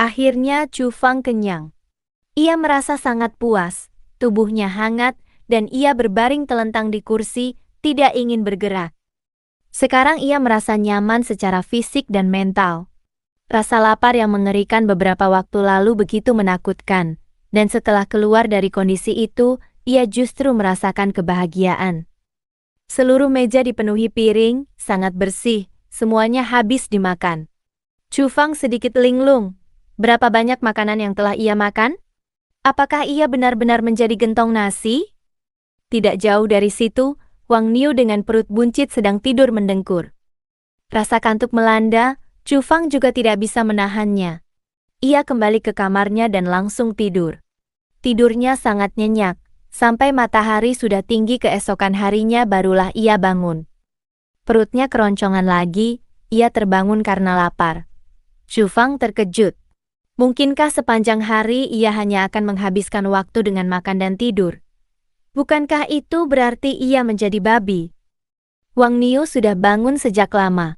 Akhirnya Chu Fang kenyang. Ia merasa sangat puas, tubuhnya hangat, dan ia berbaring telentang di kursi, tidak ingin bergerak. Sekarang ia merasa nyaman secara fisik dan mental. Rasa lapar yang mengerikan beberapa waktu lalu begitu menakutkan, dan setelah keluar dari kondisi itu, ia justru merasakan kebahagiaan. Seluruh meja dipenuhi piring, sangat bersih, semuanya habis dimakan. Chu Fang sedikit linglung. Berapa banyak makanan yang telah ia makan? Apakah ia benar-benar menjadi gentong nasi? Tidak jauh dari situ, Wang Niu dengan perut buncit sedang tidur mendengkur. Rasa kantuk melanda, Chu Fang juga tidak bisa menahannya. Ia kembali ke kamarnya dan langsung tidur. Tidurnya sangat nyenyak, sampai matahari sudah tinggi keesokan harinya barulah ia bangun. Perutnya keroncongan lagi, ia terbangun karena lapar. Chu Fang terkejut. Mungkinkah sepanjang hari ia hanya akan menghabiskan waktu dengan makan dan tidur? Bukankah itu berarti ia menjadi babi? Wang Niu sudah bangun sejak lama.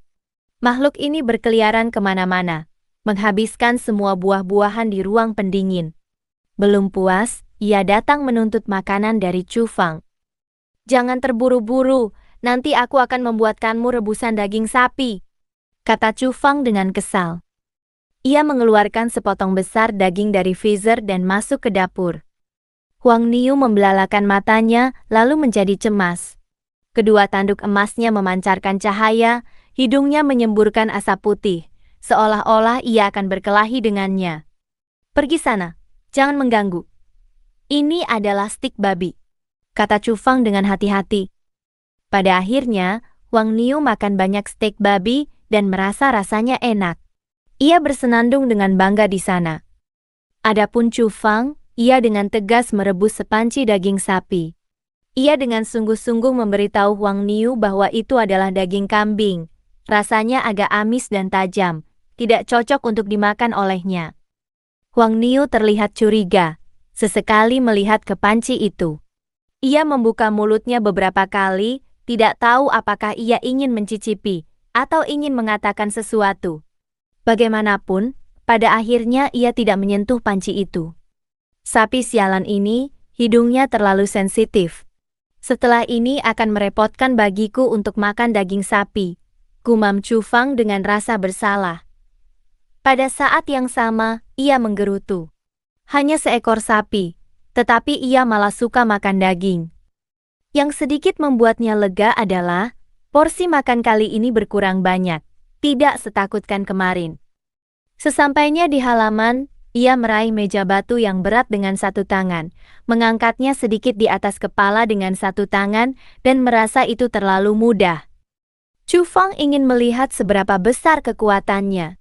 Makhluk ini berkeliaran kemana-mana, menghabiskan semua buah-buahan di ruang pendingin. Belum puas, ia datang menuntut makanan dari Chu Fang. "Jangan terburu-buru, nanti aku akan membuatkanmu rebusan daging sapi," kata Chu Fang dengan kesal. Ia mengeluarkan sepotong besar daging dari freezer dan masuk ke dapur. Wang Niu membelalakan matanya, lalu menjadi cemas. Kedua tanduk emasnya memancarkan cahaya, hidungnya menyemburkan asap putih, seolah-olah ia akan berkelahi dengannya. "Pergi sana, jangan mengganggu. Ini adalah stik babi," kata Chu Fang dengan hati-hati. Pada akhirnya, Wang Niu makan banyak stik babi dan merasa rasanya enak. Ia bersenandung dengan bangga di sana. Adapun Chu Fang, ia dengan tegas merebus sepanci daging sapi. Ia dengan sungguh-sungguh memberitahu Wang Niu bahwa itu adalah daging kambing. Rasanya agak amis dan tajam, tidak cocok untuk dimakan olehnya. Wang Niu terlihat curiga, sesekali melihat ke panci itu. Ia membuka mulutnya beberapa kali, tidak tahu apakah ia ingin mencicipi, atau ingin mengatakan sesuatu. Bagaimanapun, pada akhirnya ia tidak menyentuh panci itu. Sapi sialan ini, hidungnya terlalu sensitif. "Setelah ini akan merepotkan bagiku untuk makan daging sapi," gumam Chu Fang dengan rasa bersalah. Pada saat yang sama, ia menggerutu. Hanya seekor sapi, tetapi ia malah suka makan daging. Yang sedikit membuatnya lega adalah, porsi makan kali ini berkurang banyak, tidak setakutkan kemarin. Sesampainya di halaman, ia meraih meja batu yang berat dengan satu tangan, mengangkatnya sedikit di atas kepala dengan satu tangan, dan merasa itu terlalu mudah. Chu Fang ingin melihat seberapa besar kekuatannya.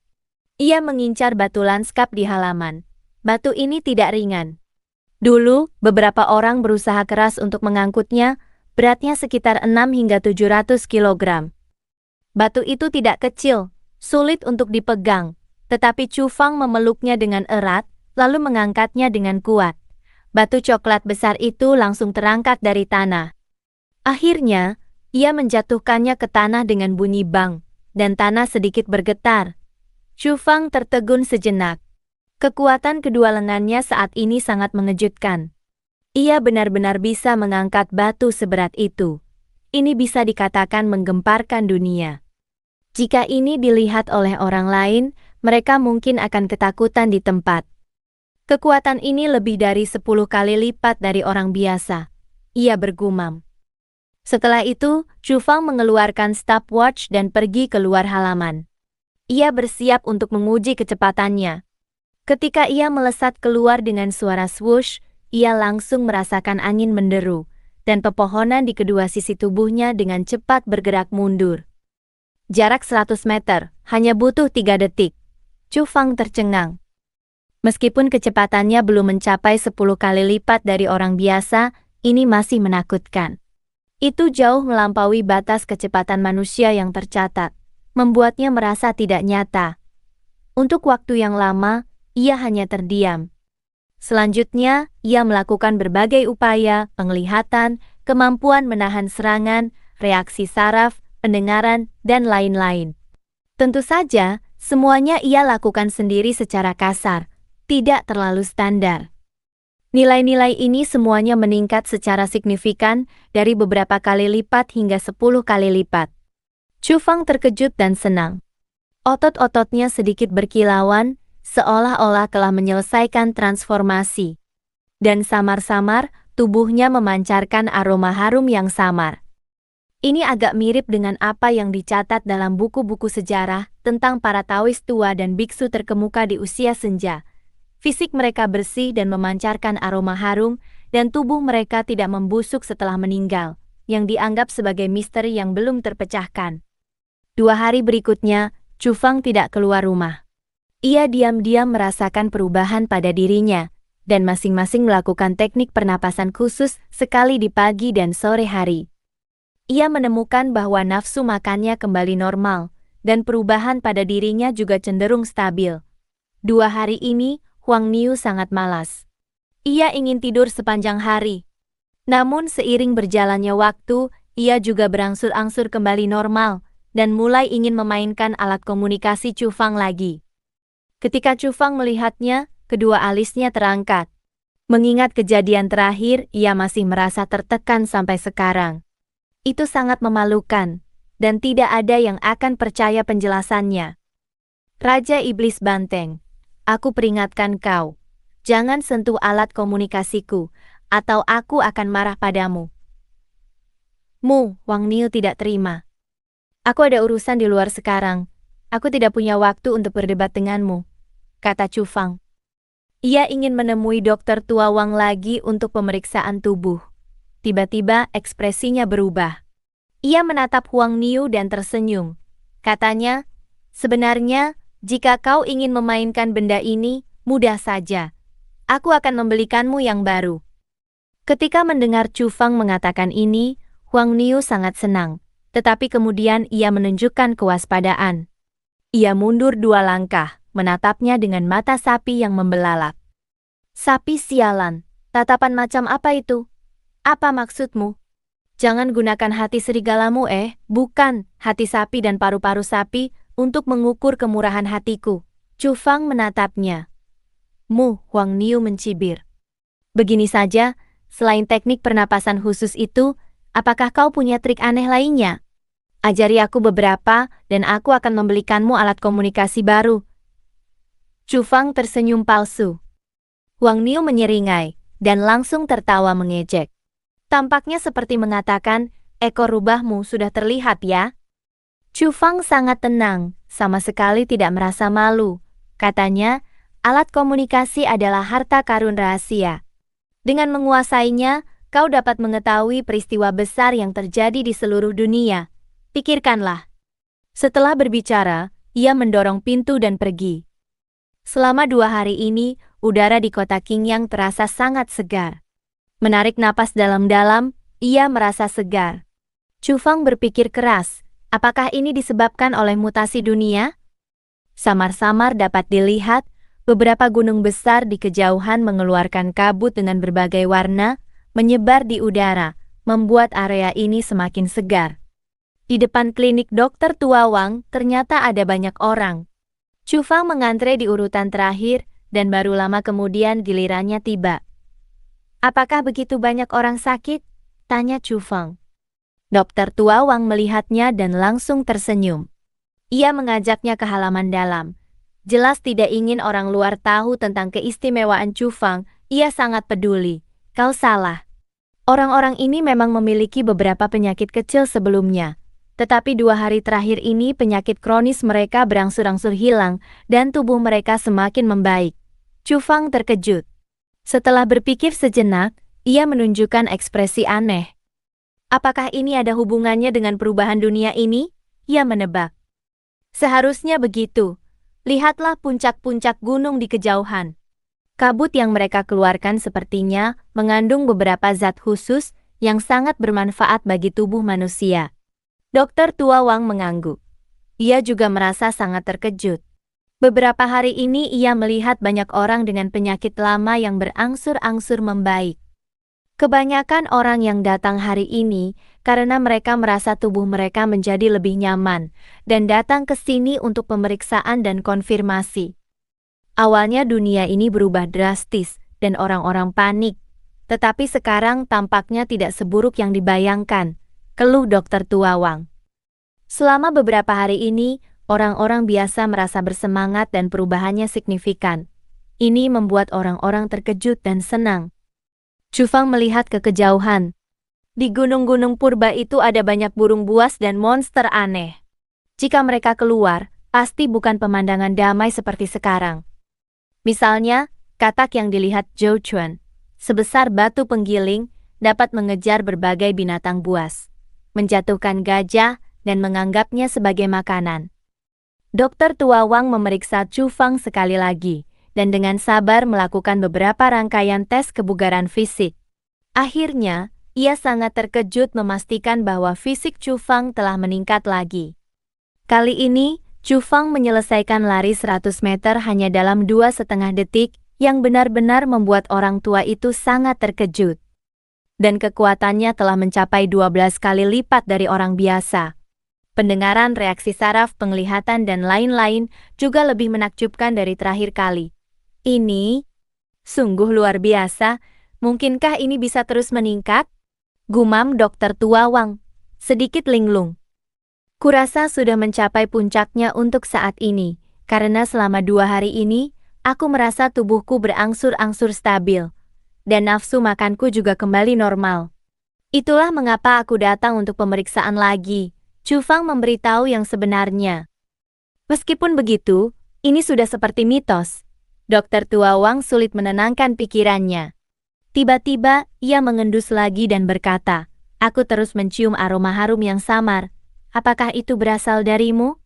Ia mengincar batu lanskap di halaman. Batu ini tidak ringan. Dulu, beberapa orang berusaha keras untuk mengangkutnya, beratnya sekitar 6 hingga 700 kilogram. Batu itu tidak kecil, sulit untuk dipegang, tetapi Chu Fang memeluknya dengan erat, lalu mengangkatnya dengan kuat. Batu coklat besar itu langsung terangkat dari tanah. Akhirnya, ia menjatuhkannya ke tanah dengan bunyi bang, dan tanah sedikit bergetar. Chu Fang tertegun sejenak. Kekuatan kedua lengannya saat ini sangat mengejutkan. Ia benar-benar bisa mengangkat batu seberat itu. Ini bisa dikatakan menggemparkan dunia. Jika ini dilihat oleh orang lain, mereka mungkin akan ketakutan di tempat. Kekuatan ini lebih dari 10 kali lipat dari orang biasa. Ia bergumam. Setelah itu, Chu Fang mengeluarkan stopwatch dan pergi keluar halaman. Ia bersiap untuk menguji kecepatannya. Ketika ia melesat keluar dengan suara swoosh, ia langsung merasakan angin menderu, dan pepohonan di kedua sisi tubuhnya dengan cepat bergerak mundur. Jarak 100 meter, hanya butuh 3 detik. Chu Fang tercengang. Meskipun kecepatannya belum mencapai 10 kali lipat dari orang biasa, ini masih menakutkan. Itu jauh melampaui batas kecepatan manusia yang tercatat, membuatnya merasa tidak nyata. Untuk waktu yang lama, ia hanya terdiam. Selanjutnya, ia melakukan berbagai upaya, penglihatan, kemampuan menahan serangan, reaksi saraf, pendengaran, dan lain-lain. Tentu saja, Semuanya ia lakukan sendiri secara kasar, tidak terlalu standar. Nilai-nilai ini semuanya meningkat secara signifikan dari beberapa kali lipat hingga 10 kali lipat. Chu Fang terkejut dan senang. Otot-ototnya sedikit berkilauan, seolah-olah telah menyelesaikan transformasi. Dan samar-samar, tubuhnya memancarkan aroma harum yang samar. Ini agak mirip dengan apa yang dicatat dalam buku-buku sejarah tentang para Taois tua dan biksu terkemuka di usia senja. Fisik mereka bersih dan memancarkan aroma harum, dan tubuh mereka tidak membusuk setelah meninggal, yang dianggap sebagai misteri yang belum terpecahkan. 2 hari berikutnya, Chu Fang tidak keluar rumah. Ia diam-diam merasakan perubahan pada dirinya, dan masing-masing melakukan teknik pernapasan khusus sekali di pagi dan sore hari. Ia menemukan bahwa nafsu makannya kembali normal, dan perubahan pada dirinya juga cenderung stabil. 2 hari ini, Huang Niu sangat malas. Ia ingin tidur sepanjang hari. Namun seiring berjalannya waktu, ia juga berangsur-angsur kembali normal, dan mulai ingin memainkan alat komunikasi Chu Fang lagi. Ketika Chu Fang melihatnya, kedua alisnya terangkat. Mengingat kejadian terakhir, ia masih merasa tertekan sampai sekarang. Itu sangat memalukan, dan tidak ada yang akan percaya penjelasannya. Raja Iblis Banteng, aku peringatkan kau, jangan sentuh alat komunikasiku, atau aku akan marah padamu. Wang Niu tidak terima. Aku ada urusan di luar sekarang, aku tidak punya waktu untuk berdebat denganmu, kata Chu Fang. Ia ingin menemui dokter tua Wang lagi untuk pemeriksaan tubuh. Tiba-tiba ekspresinya berubah. Ia menatap Huang Niu dan tersenyum. Katanya, sebenarnya, jika kau ingin memainkan benda ini, mudah saja. Aku akan membelikanmu yang baru. Ketika mendengar Chu Fang mengatakan ini, Huang Niu sangat senang, tetapi kemudian ia menunjukkan kewaspadaan. Ia mundur 2 langkah, menatapnya dengan mata sapi yang membelalak. Sapi sialan, tatapan macam apa itu? Apa maksudmu? Jangan gunakan hati serigalamu bukan hati sapi dan paru-paru sapi untuk mengukur kemurahan hatiku. Chu Fang menatapnya. Huang Niu mencibir. Begini saja, selain teknik pernapasan khusus itu, apakah kau punya trik aneh lainnya? Ajari aku beberapa, dan aku akan membelikanmu alat komunikasi baru. Chu Fang tersenyum palsu. Huang Niu menyeringai, dan langsung tertawa mengejek. Tampaknya seperti mengatakan, ekor rubahmu sudah terlihat ya? Chu Fang sangat tenang, sama sekali tidak merasa malu. Katanya, alat komunikasi adalah harta karun rahasia. Dengan menguasainya, kau dapat mengetahui peristiwa besar yang terjadi di seluruh dunia. Pikirkanlah. Setelah berbicara, ia mendorong pintu dan pergi. Selama 2 hari ini, udara di kota Qingyang terasa sangat segar. Menarik napas dalam-dalam, ia merasa segar. Chu Fang berpikir keras, apakah ini disebabkan oleh mutasi dunia? Samar-samar dapat dilihat, beberapa gunung besar di kejauhan mengeluarkan kabut dengan berbagai warna, menyebar di udara, membuat area ini semakin segar. Di depan klinik dokter tua Wang, ternyata ada banyak orang. Chu Fang mengantre di urutan terakhir, dan baru lama kemudian gilirannya tiba. Apakah begitu banyak orang sakit? Tanya Chu Fang. Dokter tua Wang melihatnya dan langsung tersenyum. Ia mengajaknya ke halaman dalam. Jelas tidak ingin orang luar tahu tentang keistimewaan Chu Fang, ia sangat peduli. Kau salah. Orang-orang ini memang memiliki beberapa penyakit kecil sebelumnya. Tetapi 2 hari terakhir ini penyakit kronis mereka berangsur-angsur hilang dan tubuh mereka semakin membaik. Chu Fang terkejut. Setelah berpikir sejenak, ia menunjukkan ekspresi aneh. Apakah ini ada hubungannya dengan perubahan dunia ini? Ia menebak. Seharusnya begitu. Lihatlah puncak-puncak gunung di kejauhan. Kabut yang mereka keluarkan sepertinya mengandung beberapa zat khusus yang sangat bermanfaat bagi tubuh manusia. Dokter tua Wang mengangguk. Ia juga merasa sangat terkejut. Beberapa hari ini ia melihat banyak orang dengan penyakit lama yang berangsur-angsur membaik. Kebanyakan orang yang datang hari ini karena mereka merasa tubuh mereka menjadi lebih nyaman dan datang ke sini untuk pemeriksaan dan konfirmasi. Awalnya dunia ini berubah drastis dan orang-orang panik, tetapi sekarang tampaknya tidak seburuk yang dibayangkan, keluh Dr. Tuawang. Selama beberapa hari ini, orang-orang biasa merasa bersemangat dan perubahannya signifikan. Ini membuat orang-orang terkejut dan senang. Chufang melihat ke kejauhan. Di gunung-gunung purba itu ada banyak burung buas dan monster aneh. Jika mereka keluar, pasti bukan pemandangan damai seperti sekarang. Misalnya, katak yang dilihat Zhou Chuan, sebesar batu penggiling, dapat mengejar berbagai binatang buas, menjatuhkan gajah, dan menganggapnya sebagai makanan. Dr. Tuawang memeriksa Chufang sekali lagi, dan dengan sabar melakukan beberapa rangkaian tes kebugaran fisik. Akhirnya, ia sangat terkejut memastikan bahwa fisik Chufang telah meningkat lagi. Kali ini, Chufang menyelesaikan lari 100 meter hanya dalam 2,5 detik, yang benar-benar membuat orang tua itu sangat terkejut. Dan kekuatannya telah mencapai 12 kali lipat dari orang biasa. Pendengaran, reaksi saraf, penglihatan, dan lain-lain juga lebih menakjubkan dari terakhir kali. Ini sungguh luar biasa. Mungkinkah ini bisa terus meningkat? Gumam Dr. Tuawang, sedikit linglung. Kurasa sudah mencapai puncaknya untuk saat ini, karena selama 2 hari ini, aku merasa tubuhku berangsur-angsur stabil, dan nafsu makanku juga kembali normal. Itulah mengapa aku datang untuk pemeriksaan lagi. Chufang memberitahu yang sebenarnya. Meskipun begitu, ini sudah seperti mitos. Dr. Tuawang sulit menenangkan pikirannya. Tiba-tiba, ia mengendus lagi dan berkata, "Aku terus mencium aroma harum yang samar. Apakah itu berasal darimu?"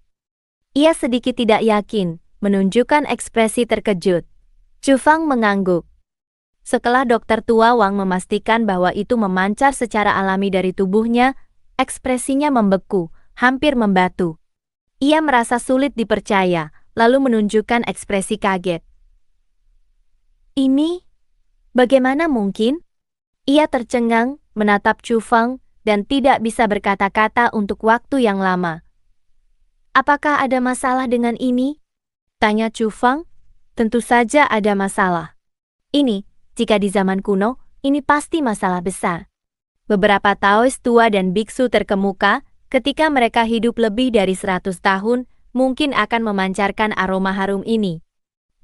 Ia sedikit tidak yakin, menunjukkan ekspresi terkejut. Chufang mengangguk. Setelah Dr. Tuawang memastikan bahwa itu memancar secara alami dari tubuhnya, ekspresinya membeku, hampir membatu. Ia merasa sulit dipercaya, lalu menunjukkan ekspresi kaget. "Ini? Bagaimana mungkin?" Ia tercengang, menatap Chufang, dan tidak bisa berkata-kata untuk waktu yang lama. "Apakah ada masalah dengan ini?" tanya Chufang. "Tentu saja ada masalah. Ini, jika di zaman kuno, ini pasti masalah besar. Beberapa Taois tua dan biksu terkemuka, ketika mereka hidup lebih dari 100 tahun, mungkin akan memancarkan aroma harum ini.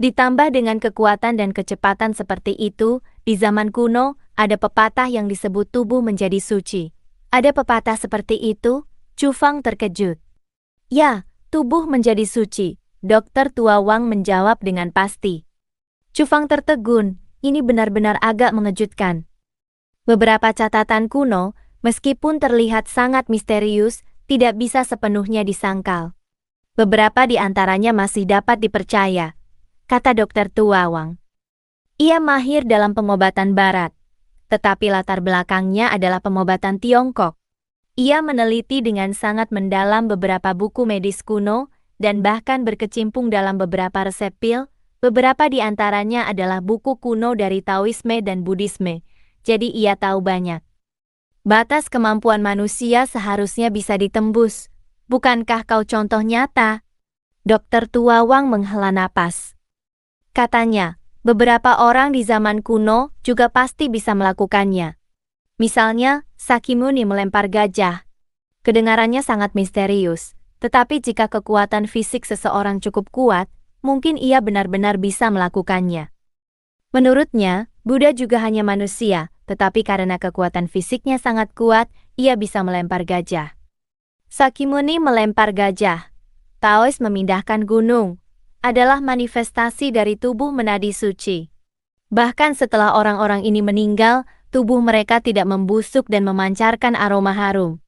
Ditambah dengan kekuatan dan kecepatan seperti itu, di zaman kuno, ada pepatah yang disebut tubuh menjadi suci. Ada pepatah seperti itu? Chufang terkejut. "Ya, tubuh menjadi suci," Dr. Tuawang menjawab dengan pasti. Chufang tertegun, ini benar-benar agak mengejutkan. Beberapa catatan kuno, meskipun terlihat sangat misterius, tidak bisa sepenuhnya disangkal. Beberapa di antaranya masih dapat dipercaya, kata Dr. Tuawang. Ia mahir dalam pengobatan barat, tetapi latar belakangnya adalah pengobatan Tiongkok. Ia meneliti dengan sangat mendalam beberapa buku medis kuno, dan bahkan berkecimpung dalam beberapa resep pil. Beberapa di antaranya adalah buku kuno dari Taoisme dan Buddhisme, jadi ia tahu banyak. Batas kemampuan manusia seharusnya bisa ditembus. Bukankah kau contoh nyata? Dr. Tuawang menghela napas. Katanya, beberapa orang di zaman kuno juga pasti bisa melakukannya. Misalnya, Sakyamuni melempar gajah. Kedengarannya sangat misterius, tetapi jika kekuatan fisik seseorang cukup kuat, mungkin ia benar-benar bisa melakukannya. Menurutnya, Buddha juga hanya manusia, tetapi karena kekuatan fisiknya sangat kuat, ia bisa melempar gajah. Sakyamuni melempar gajah. Taois memindahkan gunung. Adalah manifestasi dari tubuh menadi suci. Bahkan setelah orang-orang ini meninggal, tubuh mereka tidak membusuk dan memancarkan aroma harum.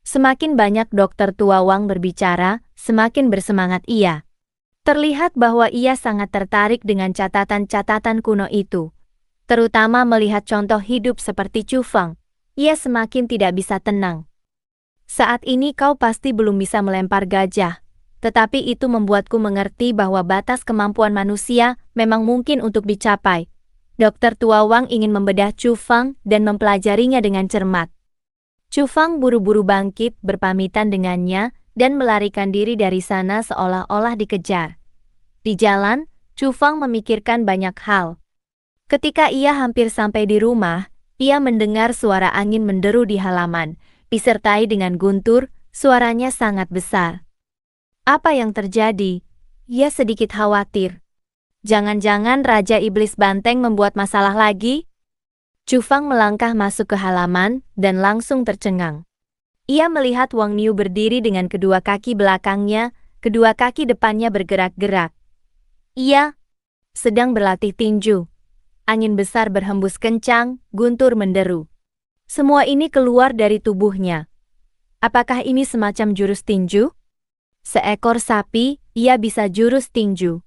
Semakin banyak Dr. Tuawang berbicara, semakin bersemangat ia. Terlihat bahwa ia sangat tertarik dengan catatan-catatan kuno itu. Terutama melihat contoh hidup seperti Chufang, ia semakin tidak bisa tenang. Saat ini kau pasti belum bisa melempar gajah, tetapi itu membuatku mengerti bahwa batas kemampuan manusia memang mungkin untuk dicapai. Dr. Tuawang ingin membedah Chufang dan mempelajarinya dengan cermat. Chu Fang buru-buru bangkit berpamitan dengannya dan melarikan diri dari sana seolah-olah dikejar. Di jalan, Chu Fang memikirkan banyak hal. Ketika ia hampir sampai di rumah, ia mendengar suara angin menderu di halaman, disertai dengan guntur, suaranya sangat besar. Apa yang terjadi? Ia sedikit khawatir. Jangan-jangan Raja Iblis Banteng membuat masalah lagi? Chu Fang melangkah masuk ke halaman dan langsung tercengang. Ia melihat Wang Niu berdiri dengan kedua kaki belakangnya, kedua kaki depannya bergerak-gerak. Ia sedang berlatih tinju. Angin besar berhembus kencang, guntur menderu. Semua ini keluar dari tubuhnya. Apakah ini semacam jurus tinju? Seekor sapi, ia bisa jurus tinju.